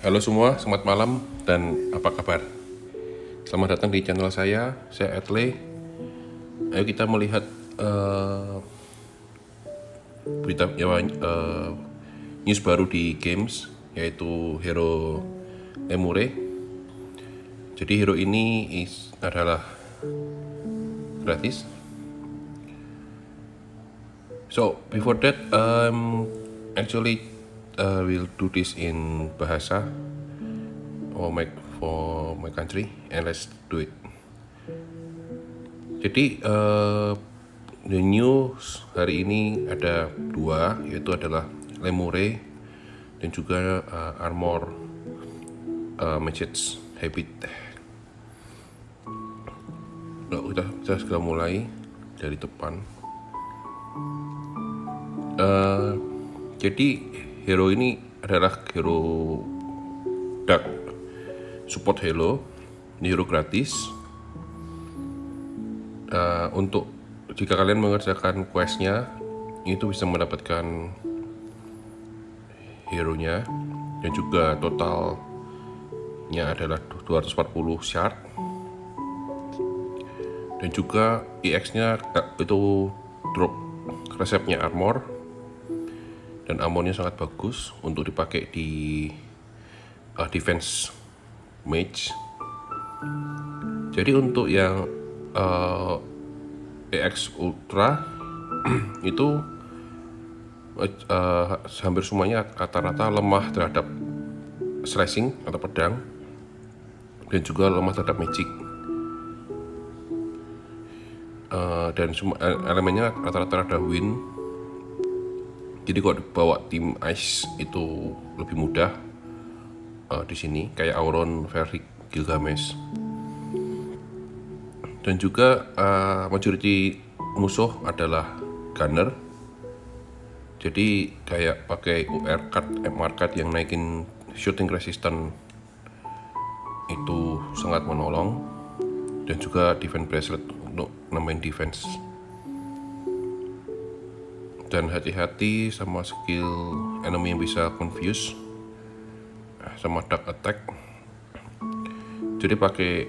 Halo semua, selamat malam dan apa kabar? Selamat datang di channel saya Etle. Ayo kita melihat berita news baru di games, yaitu hero Lemure. Jadi hero ini adalah gratis. So before that, actually will do this in bahasa for my country, and let's do it. Jadi the news hari ini ada dua, yaitu adalah Lemure dan juga Armor Message Habit. Nah, kita segera mulai dari depan. Jadi hero ini adalah hero dark support hero, ini hero gratis. Untuk jika kalian mengerjakan questnya, itu bisa mendapatkan hero nya, dan juga totalnya adalah 240 shard, dan juga EX nya itu drop resepnya armor, dan armornya sangat bagus untuk dipakai di defense mage. Jadi untuk yang EX Ultra itu hampir semuanya rata-rata lemah terhadap slashing atau pedang, dan juga lemah terhadap magic. Dan semua elemennya rata-rata ada wind. Jadi kalau dibawa tim ice itu lebih mudah di sini, kayak Auron, Varric, Gilgamesh. Dan juga majority musuh adalah gunner. Jadi kayak pakai UR card, MR card yang naikin shooting resistance itu sangat menolong, dan juga defense bracelet untuk nambahin defense. Dan hati-hati sama skill enemy yang bisa confuse sama dark attack. Jadi pakai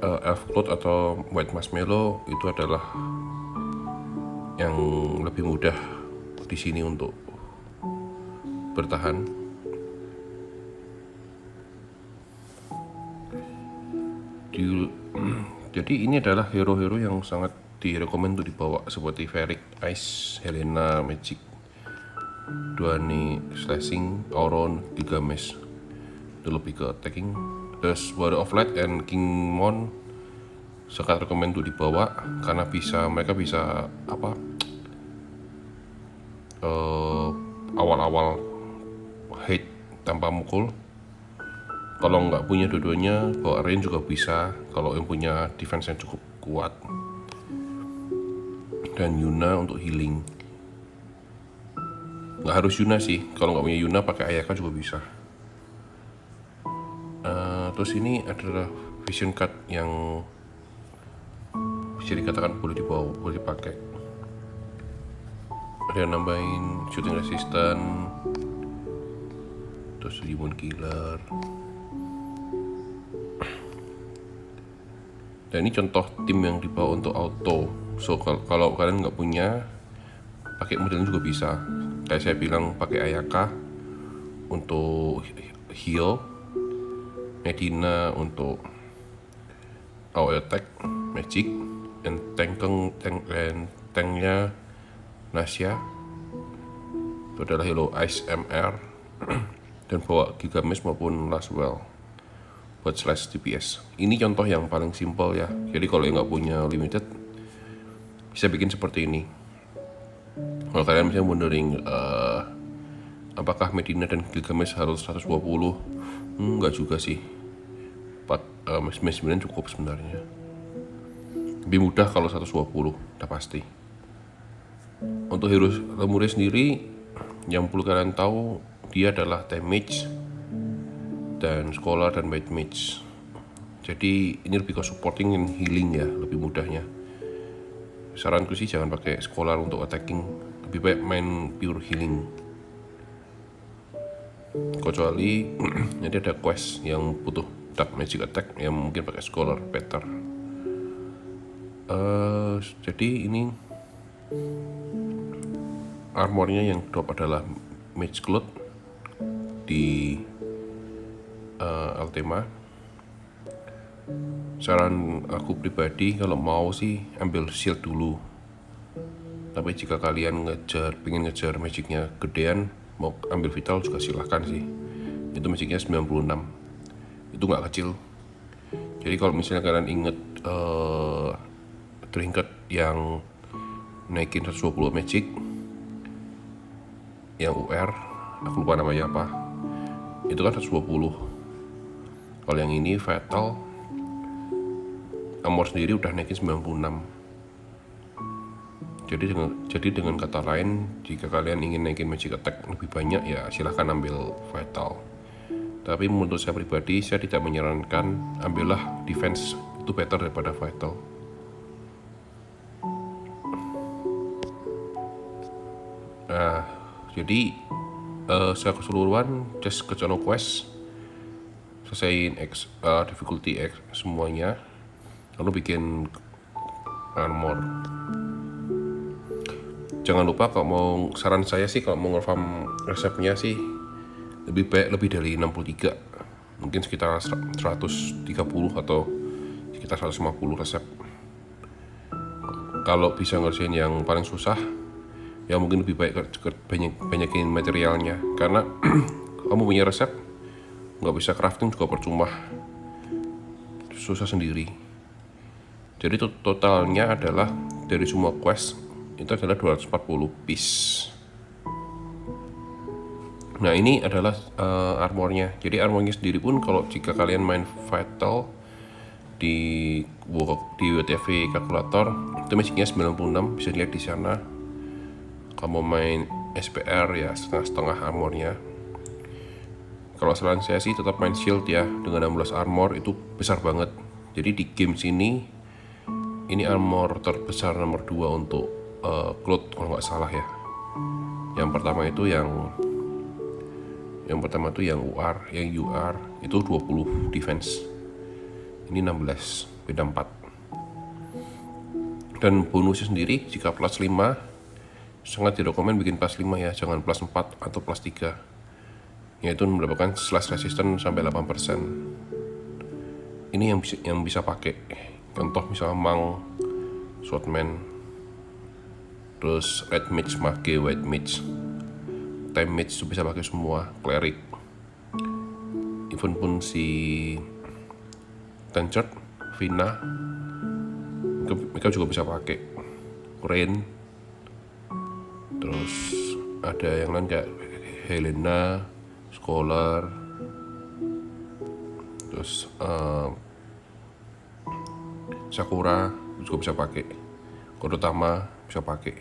elf cloth atau white marshmallow itu adalah yang lebih mudah di sini untuk bertahan. Jadi ini adalah hero-hero yang sangat direkomend untuk dibawa, seperti Varric, Ice, Helena, Magic, Duane, Slashing, Auron, Gilgamesh. Itu lebih ke attacking. Terus Warrior of Light and Kingmon sangat rekomend untuk dibawa karena mereka bisa awal-awal hit tanpa mukul. Kalau nggak punya dua-duanya, bawa Rain juga bisa kalau yang punya defense yang cukup kuat. Dan Yuna untuk healing. Nggak harus Yuna sih, kalau nggak punya Yuna pakai Ayaka juga bisa. Terus ini adalah vision card yang bisa dikatakan boleh dibawa, boleh dipakai. Ada yang nambahin shooting resistance, terus Demon Killer. Dan ini contoh tim yang dibawa untuk auto. So kalau kalian nggak punya, pakai modelnya juga bisa. Kayak saya bilang, pakai Ayaka untuk heal, Medina untuk auto attack, magic, dan tanknya Nasya itu adalah hero Ice MR, dan bawa Gilgamesh maupun Laswell buat slash DPS. Ini contoh yang paling simple ya. Jadi kalau yang nggak punya limited, bisa bikin seperti ini. Kalau kalian misalnya wondering apakah Medina dan Gilgamesh harus 120, nggak juga sih. 9 cukup sebenarnya. Lebih mudah kalau 120, udah pasti. Untuk hero Lemure sendiri, yang perlu kalian tahu, dia adalah damage dan scholar dan white mage. Jadi ini lebih ke supporting dan healing ya, lebih mudahnya. Saranku sih jangan pakai scholar untuk attacking, lebih baik main pure healing. kecuali nanti ada quest yang butuh dark magic attack yang mungkin pakai scholar better. Jadi ini armornya yang drop adalah mage cloth di Altema. Saran aku pribadi kalau mau sih ambil shield dulu, tapi jika kalian pengen ngejar magicnya gedean, mau ambil vital juga silahkan sih. Itu magicnya 96, itu nggak kecil. Jadi kalau misalnya kalian inget trinket yang naikin 120 magic yang UR, aku lupa namanya apa, itu kan 120. Kalau yang ini fatal armor sendiri udah naikin 96. Jadi dengan kata lain, jika kalian ingin naikin magic attack lebih banyak ya silahkan ambil vital. Tapi menurut saya pribadi, saya tidak menyarankan ambillah defense, itu better daripada vital. Nah, jadi secara keseluruhan just ke channel quest, selesaiin difficulty X semuanya, lalu bikin armor. Jangan lupa kalau mau, saran saya sih kalau mau nge-farm resepnya sih lebih baik lebih dari 63, mungkin sekitar 130 atau sekitar 150 resep. Kalau bisa ngerjain yang paling susah ya mungkin lebih baik banyakin materialnya, karena kamu punya resep nggak bisa crafting juga percuma, susah sendiri. Jadi totalnya adalah dari semua quest itu adalah 240 piece. Nah ini adalah armornya. Jadi armornya sendiri pun kalau jika kalian main vital di WTF kalkulator itu magicnya 96, bisa dilihat di sana. Kamu main SPR ya setengah-setengah armornya. Kalau saran saya sih tetap main shield ya, dengan 16 armor itu besar banget. Jadi di game sini ini armor terbesar nomor 2 untuk cloth kalau nggak salah ya. Yang pertama itu yang UR, yang UR itu 20 defense. Ini 16, beda 4. Dan bonusnya sendiri jika plus 5 sangat direkomend bikin plus 5 ya, jangan plus 4 atau plus 3. Yaitu mendapatkan slash resistance sampai 8%. Ini yang bisa pakai. Contoh misalnya Monk, Swordman, terus Red Mage, Mage, White Mage, Time Mage itu bisa pakai semua, Cleric, even pun si Tancred, Vina, mereka juga bisa pakai, Rain, terus ada yang lain kayak Helena, Scholar, terus Sakura juga bisa pakai, Kodotama bisa pakai.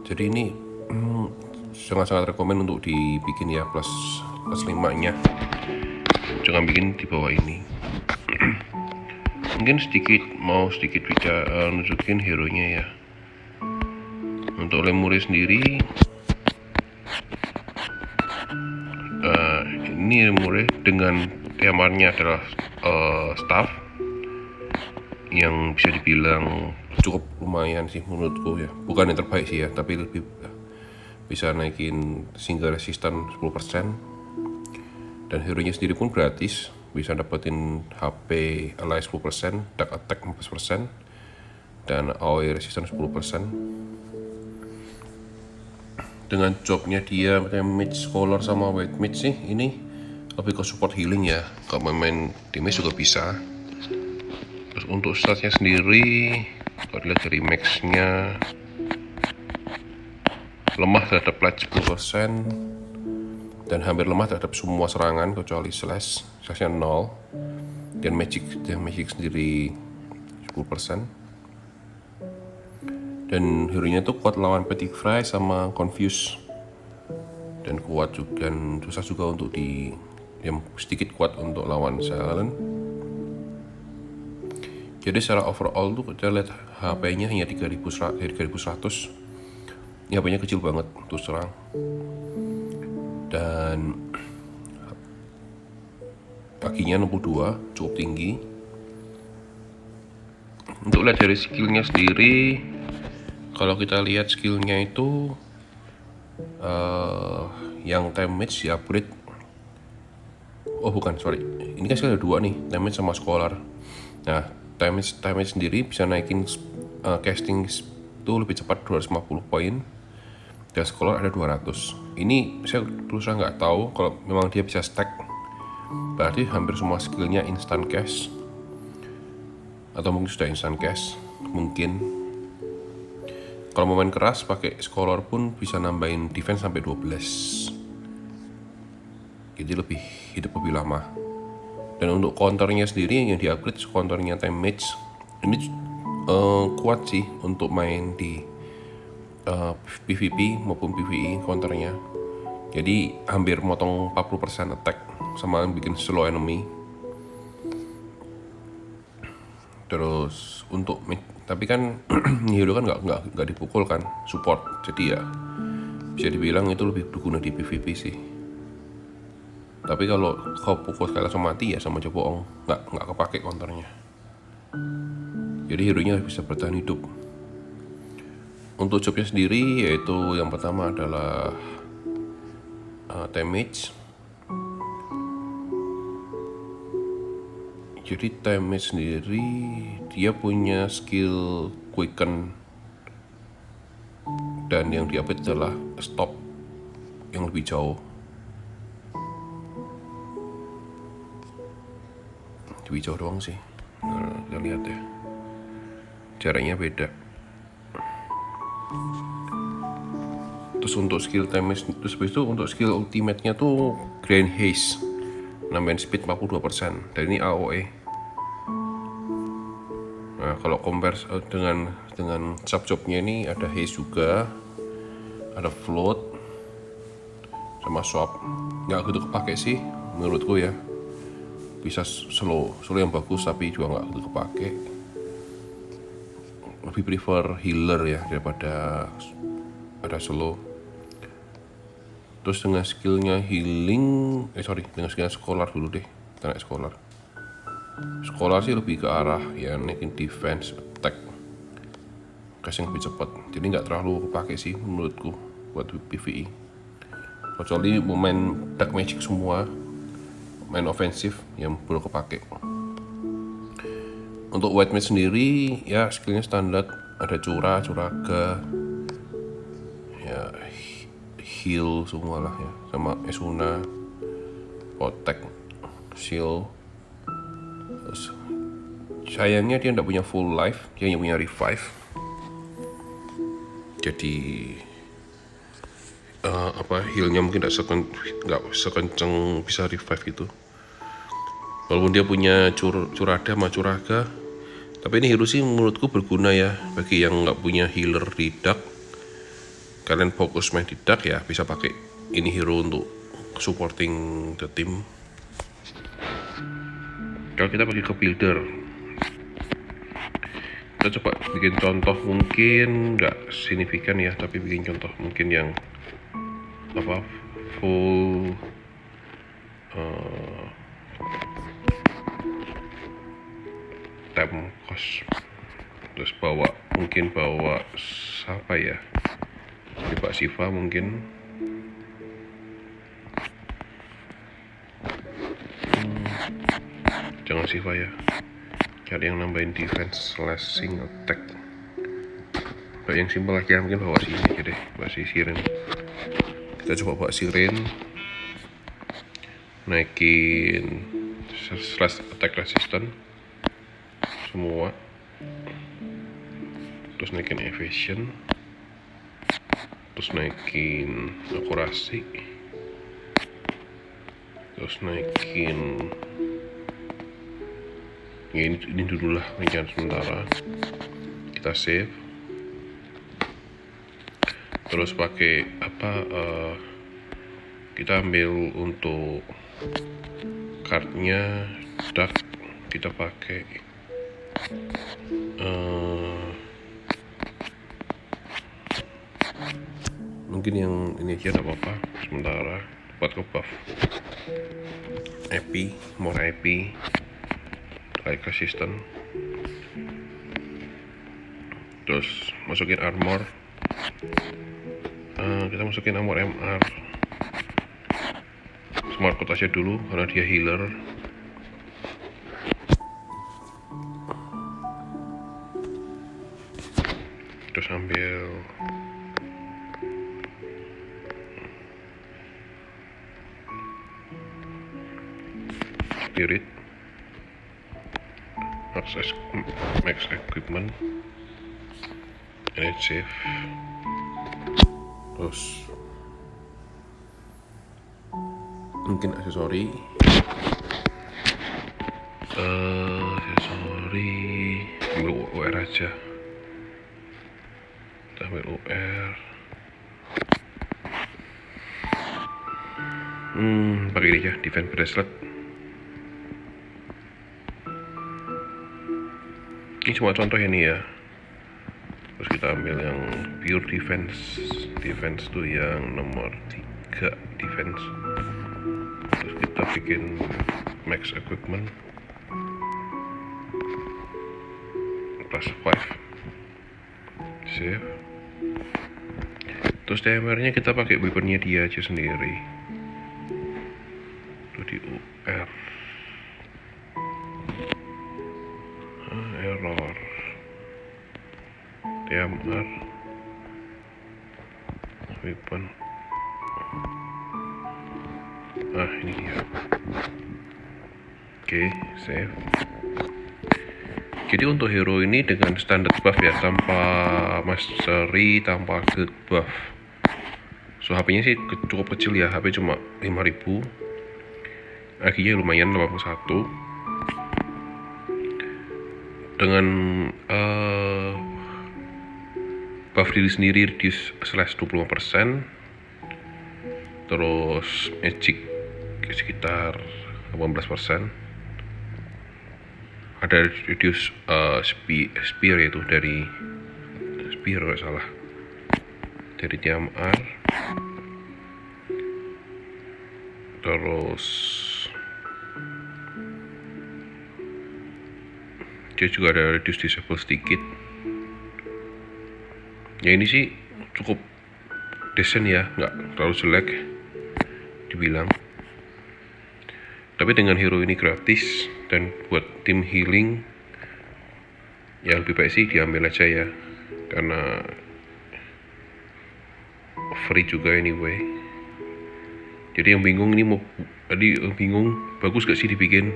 Jadi ini sangat-sangat rekomen untuk dibikin ya, plus 5-nya. Jangan bikin di bawah ini. Mungkin sedikit nunjukin hero nya ya. Untuk Lemure sendiri ini Lemure dengan teamarnya adalah staff yang bisa dibilang cukup lumayan sih menurutku ya. Bukan yang terbaik sih ya, tapi lebih bisa naikin single resistance 10%. Dan hero nya sendiri pun gratis, bisa dapetin HP ally 10%, dark attack 14%, dan AoE resistance 10%. Dengan jobnya dia mage, scholar sama white mage sih, ini lebih ke support healing ya. Kalau main damage juga bisa. Terus untuk statnya sendiri, kalau dilihat dari max-nya, lemah terhadap light 10%, dan hampir lemah terhadap semua serangan kecuali slashnya 0, dan magic sendiri 10%. Dan hero-nya tuh kuat lawan Petit Fry sama Confuse, dan kuat juga, dan susah juga untuk yang sedikit kuat untuk lawan Silent. Jadi secara overall tuh kita lihat HP-nya hanya 3100. Ini HP-nya kecil banget untuk serang. dan kakinya 62, cukup tinggi. Untuk lihat dari skillnya sendiri, kalau kita lihat skillnya itu yang damage di upgrade. Oh bukan, sorry, ini kan skill ada 2 nih, damage sama scholar. Nah, damage sendiri bisa naikin casting itu lebih cepat 250 poin, dan scholar ada 200. Ini saya terus nggak tahu, kalau memang dia bisa stack berarti hampir semua skillnya instant cash, atau mungkin sudah instant cash. Mungkin kalau mau main keras pakai scholar pun bisa nambahin defense sampai 12, jadi lebih hidup lebih lama. Dan untuk counternya sendiri yang di upgrade, counternya damage ini kuat sih untuk main di PvP maupun PvE counternya. Jadi hampir motong 40% attack sama bikin slow enemy. Terus untuk tapi kan hero kan nggak dipukul kan, support. Jadi ya bisa dibilang itu lebih berguna di PvP sih. Tapi kalau kau pukul sekali langsung mati ya sama aja bohong, nggak kepake counternya. Jadi hero-nya bisa bertahan hidup. Untuk jobnya sendiri yaitu yang pertama adalah damage. Jadi damage sendiri dia punya skill quicken, dan yang di-upgrade adalah stop yang lebih jauh. Lebih jauh doang sih, kita lihat ya, jaraknya beda. Terus untuk skill damage, terus habis itu untuk skill ultimate-nya tuh Grand Haze, nambahin speed 42%, dan ini AOE. Nah kalau compare dengan sub-jobnya ini ada Haze juga, ada Float, sama Swap. Nggak gitu kepake sih menurutku ya. Bisa slow yang bagus tapi juga nggak gitu kepake. Lebih prefer healer ya daripada ada slow. Terus dengan skillnya healing, dengan skillnya scholar dulu deh, kita naik scholar. Scholar sih lebih ke arah ya naikin defense, attack, casing lebih cepat. Jadi nggak terlalu kepake sih menurutku buat PvE. Kecuali mau main dark magic semua, main ofensif yang perlu kepake. Untuk white mage sendiri ya skillnya standar, ada curaga, ya heal semua lah ya, sama Esuna, protect, shield. Terus, sayangnya dia tidak punya full life, dia hanya punya revive. Jadi healnya mungkin nggak sekenceng bisa revive gitu. Walaupun dia punya curada sama curaga, tapi ini hero sih menurutku berguna ya bagi yang nggak punya healer di dark. Kalian fokus main di dark ya bisa pakai ini hero untuk supporting the team. Kalau kita pergi ke builder, kita coba bikin contoh, mungkin nggak signifikan ya, tapi bikin contoh mungkin yang full time cost. Terus mungkin bawa siapa ya, coba Siva mungkin. Jangan Siva ya, cari yang nambahin defense, slashing, attack. Kayak yang simpel aja, mungkin bawa si ini aja deh, bawa si Siren. Kita coba bawa Siren, naikin slash attack resistance semua, terus naikin evasion, terus naikin akurasi, terus naikin ya ini dulu lah rencana sementara. Kita save, terus pakai kita ambil untuk cardnya dark, kita pakai mungkin yang ini aja, tidak apa-apa sementara. buat nge-buff AP, more AP, like resistant. Terus masukin armor. Kita masukin armor MR. Smart code aja dulu karena dia healer. Terus ambil spirit, max equipment, and save. Terus mungkin aksesori, ambil UR aja. Kita ambil UR. Pakai ini aja, defense bracelet. Ini cuma contoh ini ya. Terus kita ambil yang pure defense. Defense tuh yang nomor 3 defense. Terus kita bikin max equipment plus 5. Save. Terus DMR-nya kita pakai weaponnya dia aja sendiri. Tuh di UR. Error. DMR. Weapon. Ini dia. Oke, save. Jadi untuk hero ini dengan standard buff ya, tanpa mastery, tanpa guild buff. So HP-nya sih cukup kecil ya, HP cuma 5000. Akinya lumayan 81. Dengan buff diri sendiri reduce /25%. Terus magic sekitar 18%. Ada reduce spear yaitu dari spear nggak salah, dari DMR. Terus dia juga ada reduce disable sedikit. Ya ini sih cukup decent ya, nggak terlalu jelek dibilang. Tapi dengan hero ini gratis dan buat tim healing ya lebih baik sih diambil aja ya, karena free juga anyway. Jadi yang bingung ini bagus gak sih dibikin?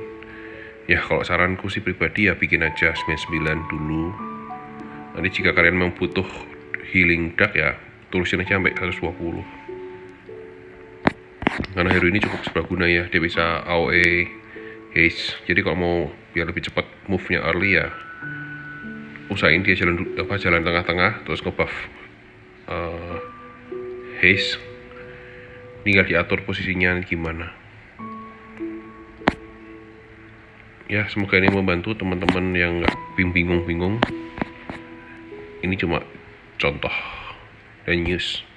Ya kalau saranku sih pribadi ya bikin aja 99 dulu. Nanti jika kalian memang butuh healing dark ya tulisin aja sampai 120. Karena hero ini cukup serbaguna ya, dia bisa AOE, haste. Jadi kalau mau biar lebih cepat move-nya early ya usahain dia jalan tengah-tengah terus ngebuff haste. Tinggal diatur posisinya gimana. Ya semoga ini membantu teman-teman yang nggak bingung-bingung. Ini cuma contoh dan news.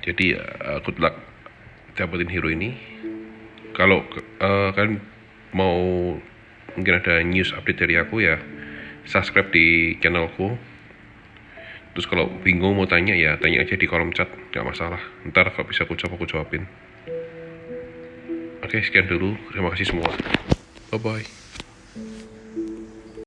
Jadi good luck dapetin hero ini. Kalau kalian mau mungkin ada news update dari aku ya, subscribe di channelku. Terus kalau bingung mau tanya ya tanya aja di kolom chat, nggak masalah. Ntar kalau bisa aku jawabin. Oke, sekian dulu. Terima kasih semua. Bye bye.